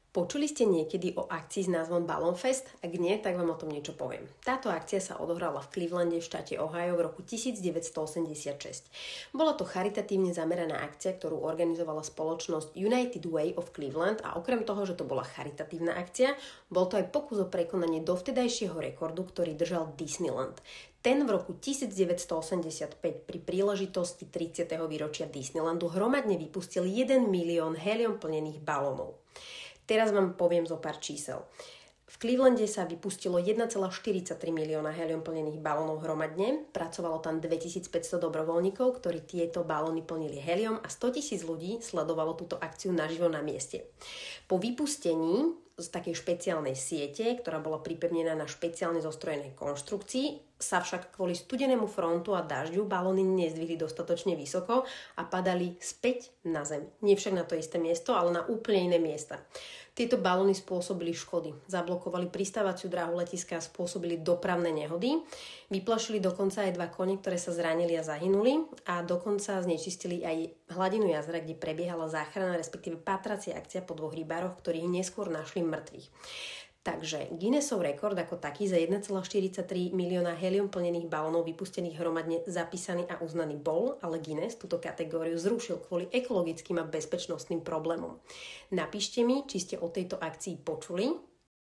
Počuli ste niekedy o akcii s názvom Balloon Fest? Ak nie, tak vám o tom niečo poviem. Táto akcia sa odohrala v Clevelande v štáte Ohio v roku 1986. Bola to charitatívne zameraná akcia, ktorú organizovala spoločnosť United Way of Cleveland a okrem toho, že to bola charitatívna akcia, bol to aj pokus o prekonanie dovtedajšieho rekordu, ktorý držal Disneyland. Ten v roku 1985 pri príležitosti 30. výročia Disneylandu hromadne vypustil 1 milión helium plnených balónov. Teraz vám poviem zo pár čísel. V Clevelande sa vypustilo 1,43 milióna helium plnených balónov hromadne, pracovalo tam 2500 dobrovoľníkov, ktorí tieto balóny plnili helium a 100 000 ľudí sledovalo túto akciu naživo na mieste. Po vypustení z takej špeciálnej siete, ktorá bola pripevnená na špeciálne zostrojenej konštrukcii, sa však kvôli studenému frontu a dažďu balóny nezdvihli dostatočne vysoko a padali späť na zem. Nie však na to isté miesto, ale na úplne iné miesta. Tieto balóny spôsobili škody. Zablokovali pristávaciu dráhu letiska a spôsobili dopravné nehody. Vyplašili dokonca aj 2 kone, ktoré sa zranili a zahynuli a dokonca znečistili aj hladinu jazera, kde prebiehala záchrana, respektíve patracia akcia po 2 rybároch, ktorých neskôr našli mŕtvych. Takže Guinnessov rekord ako taký za 1,43 milióna helium plnených balónov vypustených hromadne zapísaný a uznaný bol, ale Guinness túto kategóriu zrušil kvôli ekologickým a bezpečnostným problémom. Napíšte mi, či ste o tejto akcii počuli